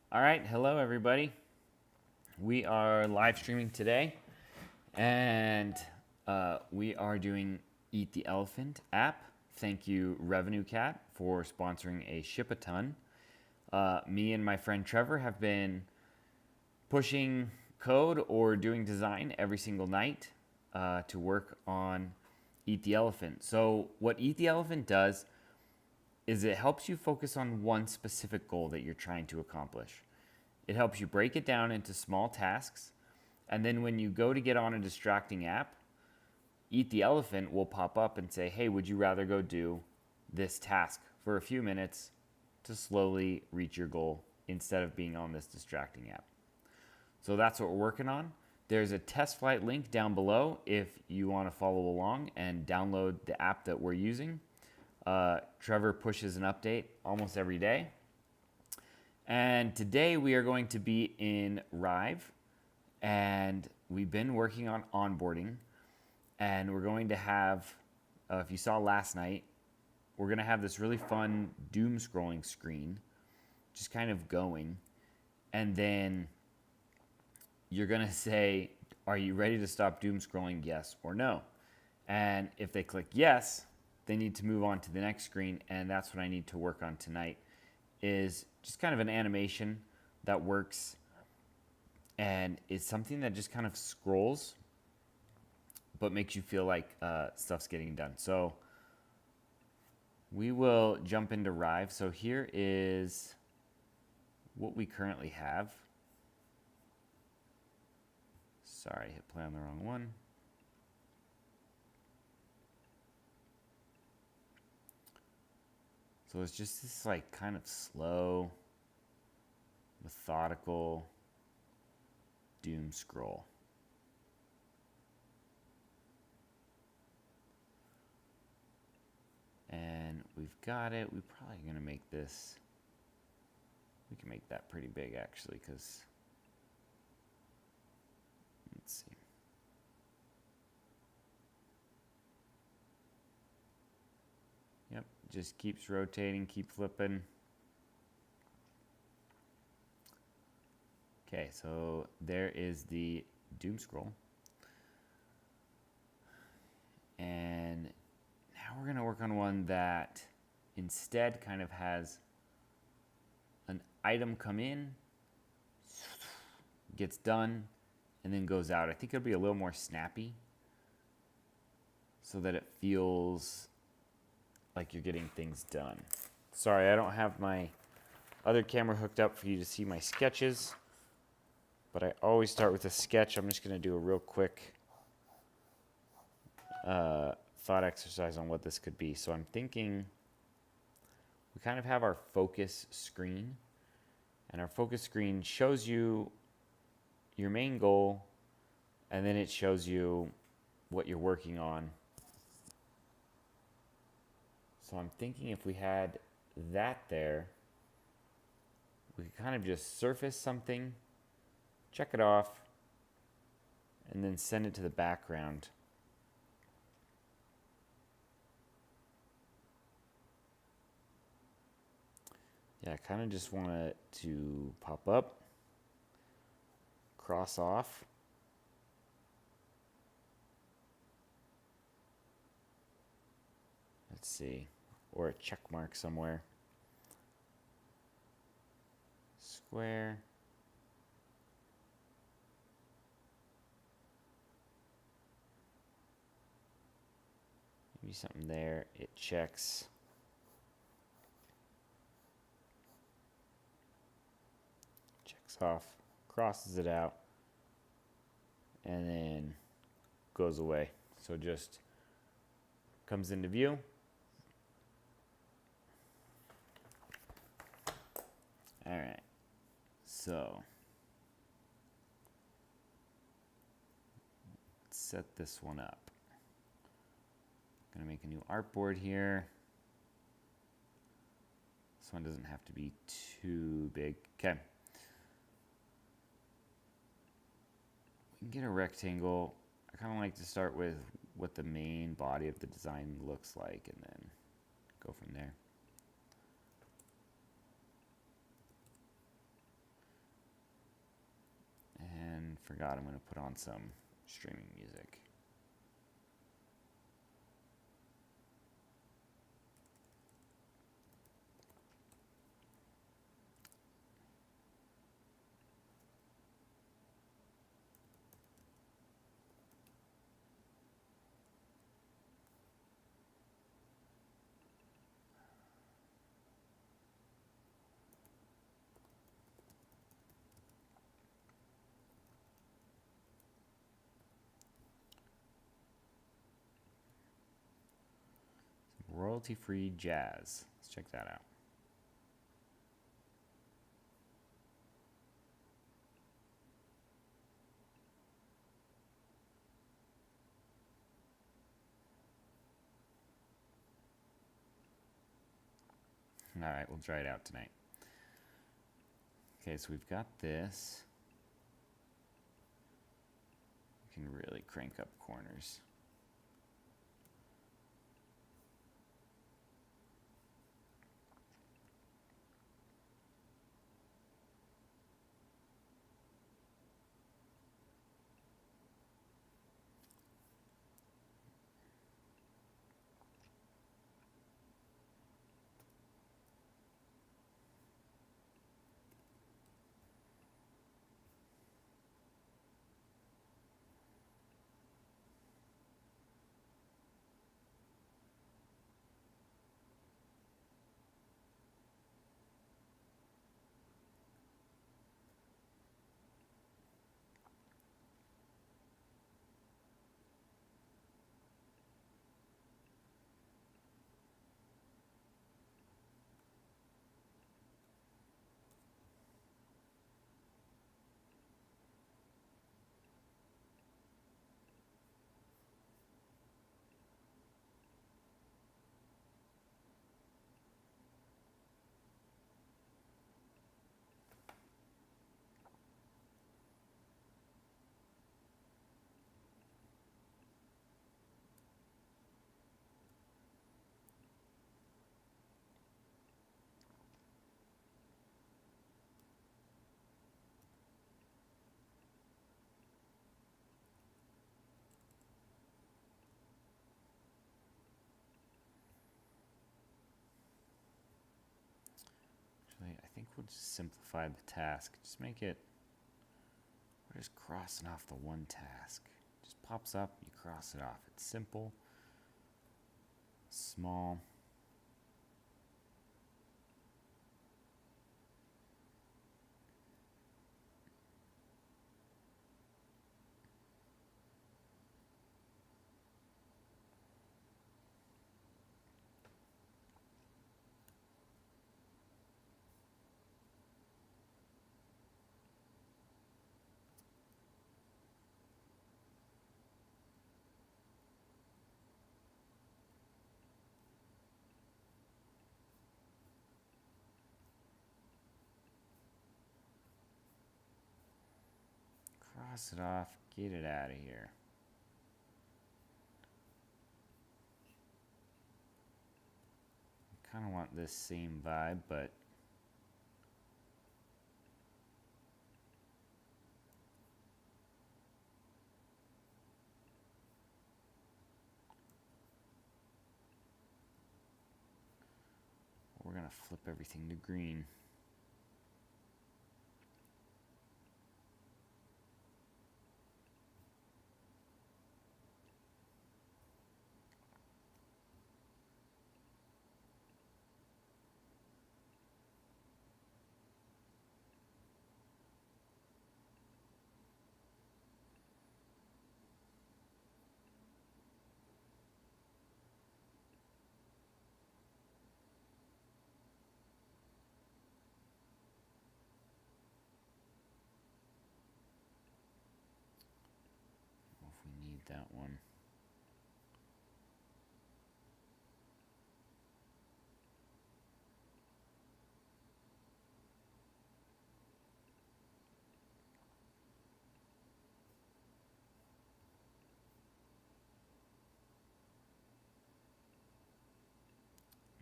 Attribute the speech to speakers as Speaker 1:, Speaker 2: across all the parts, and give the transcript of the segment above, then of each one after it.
Speaker 1: All right, hello everybody. We are live streaming today, and we are doing Eat the Elephant app. Thank you, RevenueCat, for sponsoring a Shipathon. Me and my friend Trevor have been pushing code or doing design every single night to work on Eat the Elephant. So, what Eat the Elephant does is it helps you focus on one specific goal that you're trying to accomplish. It helps you break it down into small tasks, and then when you go to get on a distracting app, Eat the Elephant will pop up and say, hey, would you rather go do this task for a few minutes to slowly reach your goal instead of being on this distracting app? So that's what we're working on. There's a test flight link down below if you want to follow along and download the app that we're using. Trevor pushes an update almost every day. And today we are going to be in Rive, and we've been working on onboarding, and we're going to have, if you saw last night, we're going to have this really fun doom scrolling screen, just kind of going, and then you're going to say, are you ready to stop doom scrolling, yes or no? And if they click yes, they need to move on to the next screen, and that's what I need to work on tonight, is just kind of an animation that works and is something that just kind of scrolls but makes you feel like stuff's getting done. So we will jump into Rive. So here is what we currently have. Sorry, I hit play on the wrong one. So it's just this like kind of slow, methodical doom scroll. And we've got it. We're probably going to make this, we can make that pretty big actually, because let's see. Yep, just keeps rotating, keep flipping. Okay, so there is the doom scroll. And now we're going to work on one that instead kind of has an item come in, gets done, and then goes out. I think it'll be a little more snappy so that it feels like you're getting things done. Sorry, I don't have my other camera hooked up for you to see my sketches, but I always start with a sketch. I'm just going to do a real quick thought exercise on what this could be. So I'm thinking we kind of have our focus screen, and our focus screen shows you your main goal, and then it shows you what you're working on. So I'm thinking if we had that there, we could kind of just surface something, check it off, and then send it to the background. Yeah, I kind of just want it to pop up, cross off, let's see, or a check mark somewhere, square, maybe something there, it checks. Off, crosses it out, and then goes away. So just comes into view. All right, so let's set this one up. I'm gonna make a new artboard here. This one doesn't have to be too big. Okay. We can get a rectangle. I kind of like to start with what the main body of the design looks like and then go from there. forgot I'm going to put on some streaming music. Royalty-free jazz. Let's check that out. All right, we'll try it out tonight. Okay, so we've got this. We can really crank up corners. Actually, I think we'll just simplify the task. Just make it, we're just crossing off the one task. Just pops up, you cross it off. It's simple, small. Cross it off, get it out of here. I kind of want this same vibe, but we're gonna flip everything to green. If we need that one.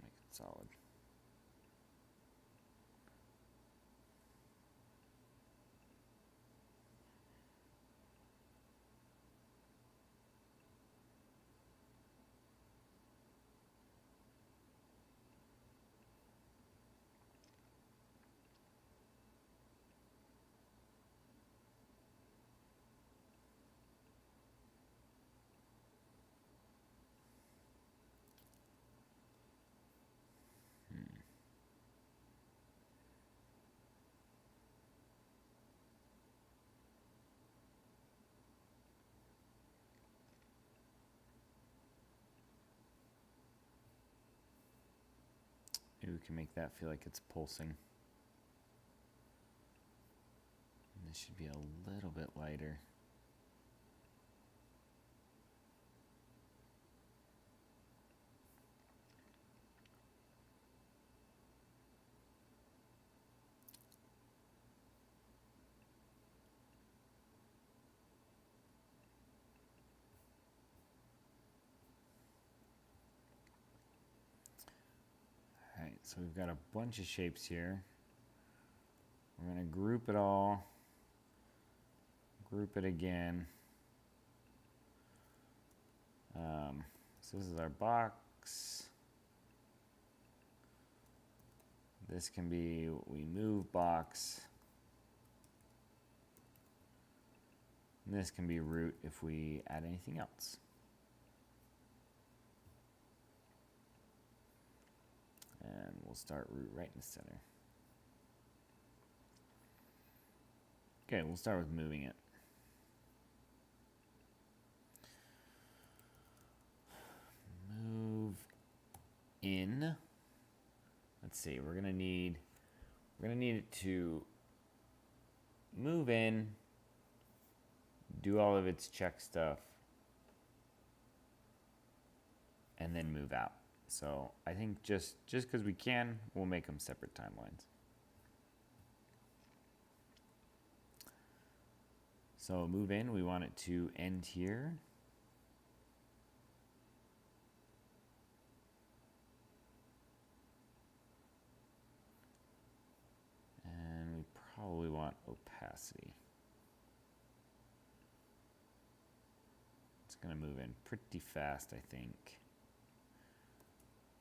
Speaker 1: Make it solid. can make that feel like it's pulsing. And this should be a little bit lighter. Alright, so we've got a bunch of shapes here. We're going to group it all, group it again. So this is our box. This can be we move box. And this can be root if we add anything else. And we'll start root right in the center. Okay, we'll start with moving it. Move in. Let's see, we're gonna need it to move in, do all of its check stuff, and then move out. So I think just because we can, we'll make them separate timelines. So move in, we want it to end here. And we probably want opacity. It's gonna move in pretty fast, I think.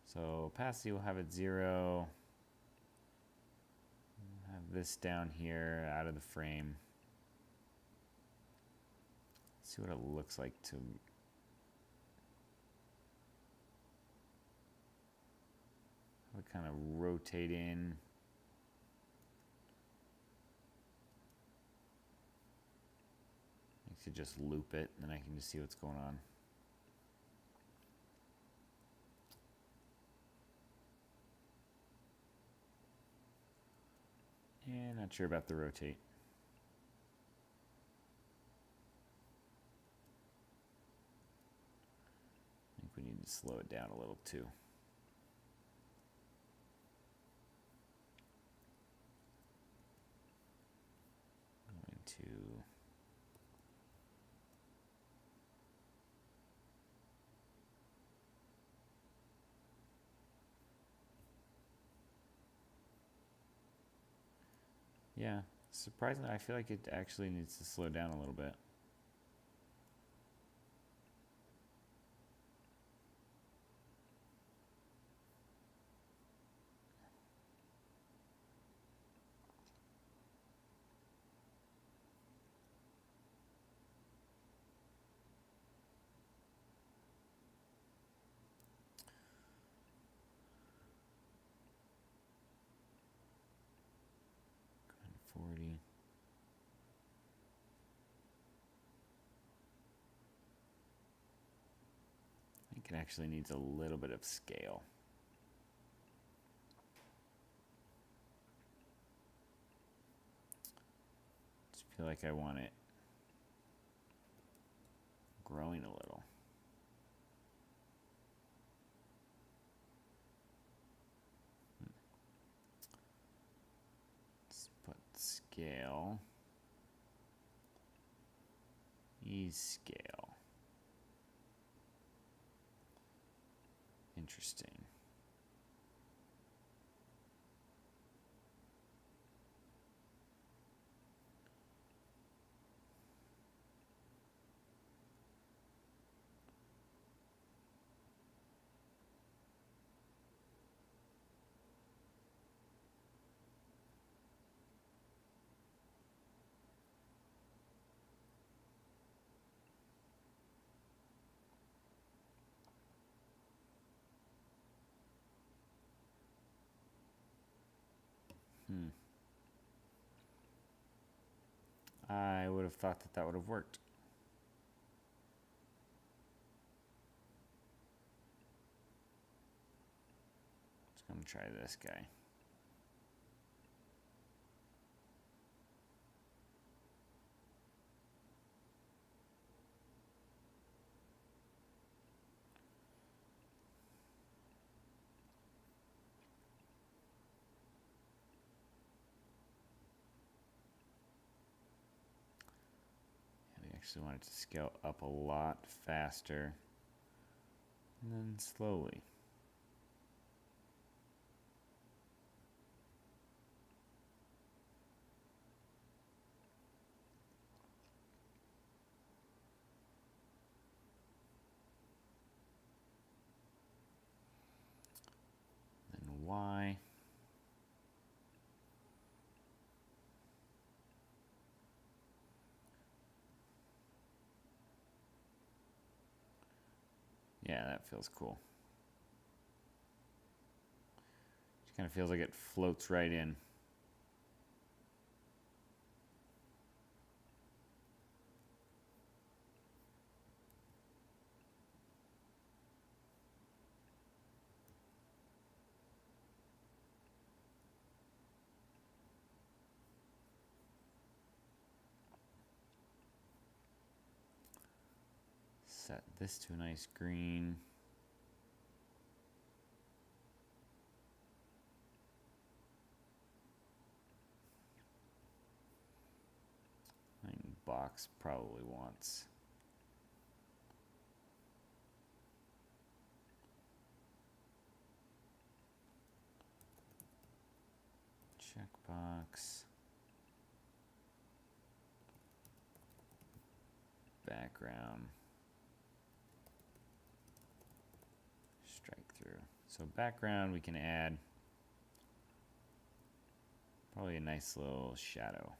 Speaker 1: So opacity will have it 0. We'll have this down here out of the frame. Let's see what it looks like to have it kind of rotate in. Makes it just loop it, and then I can just see what's going on. Yeah, not sure about the rotate. I think we need to slow it down a little too. Going to yeah, surprisingly, I feel like it actually needs to slow down a little bit. Going 40. I think it actually needs a little bit of scale. Just feel like I want it growing a little. Let's put scale. Ease scale. Interesting. I would have thought that that would have worked. I'm gonna try this guy. We actually want it to scale up a lot faster and then slowly. Then Y. Yeah, that feels cool. Just kind of feels like it floats right in. Set this to a nice green. I think box probably wants checkbox, background, strike through. So background we can add probably a nice little shadow.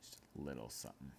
Speaker 1: Just a little something.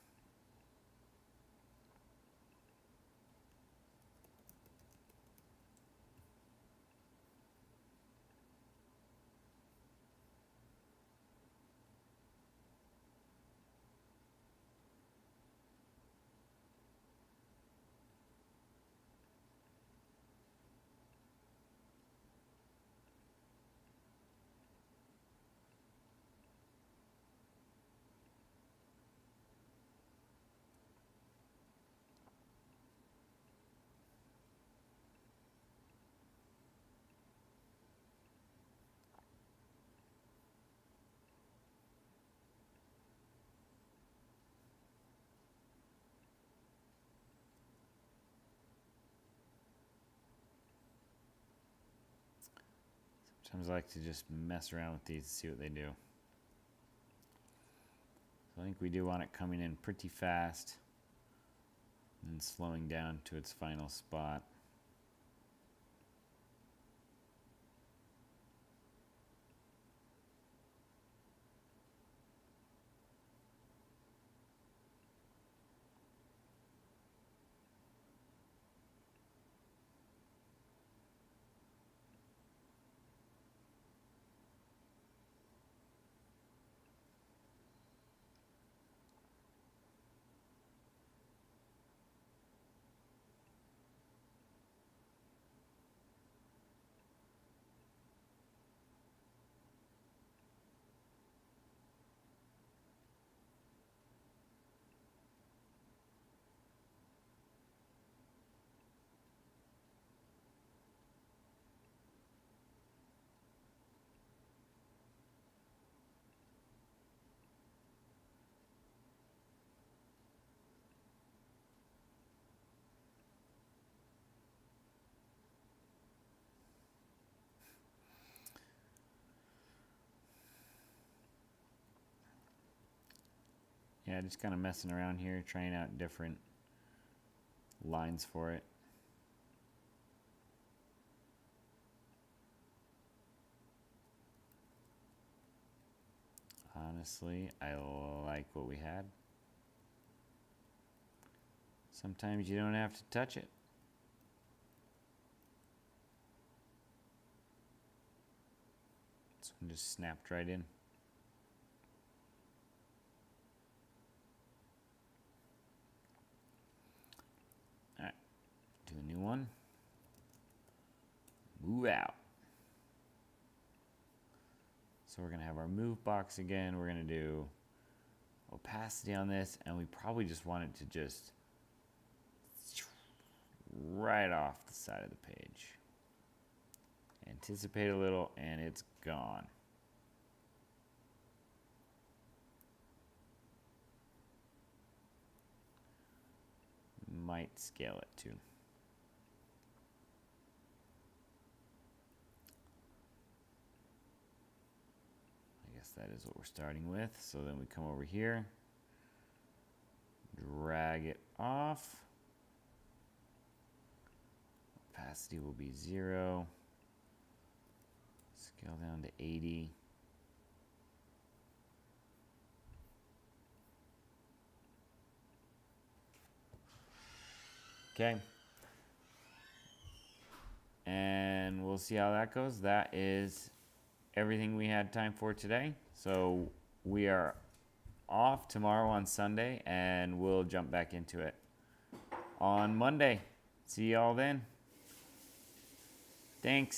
Speaker 1: Sometimes I like to just mess around with these, see what they do. So I think we do want it coming in pretty fast and slowing down to its final spot. Yeah, just kind of messing around here, trying out different lines for it. Honestly, I like what we had. Sometimes you don't have to touch it. This one just snapped right in. Alright, do a new one. Move out. So we're going to have our move box again. We're going to do opacity on this, and we probably just want it to just right off the side of the page. Anticipate a little, and it's gone. Might scale it too. I guess that is what we're starting with. So then we come over here, drag it off. Opacity will be 0. Scale down to 80. Okay. And we'll see how that goes. That is everything we had time for today. So we are off tomorrow on Sunday, and we'll jump back into it on Monday. See y'all then. Thanks.